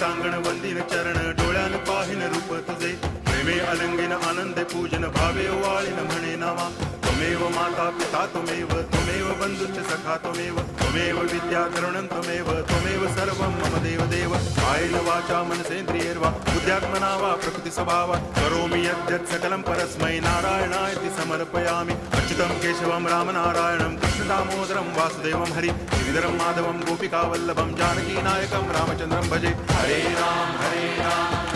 टांगण वंदिन चरण डोळ्यान पाहिन रूप तुझे प्रेमे अलंगिन आनंदे पूजन भावे वाळीन म्हणे नामा त्वमेव माता पिता त्वमेव बंधुश्च सखा त्वमेव विद्या करुणं त्वमेव सर्वं मम देव कायेन वाचा मनसेन्द्रियैर्वा बुद्ध्यात्मना वा प्रकृति स्वभावा करोमि यद्यत् सकलं परस्मै नारायणायति समर्पयामि अच्युतं केशवं रामनारायणं कृष्णदामोदरं वासुदेवं हरि गिरिधरं माधवं गोपिकावल्लभं जानकीनायकं रामचन्द्रं भजे हरे राम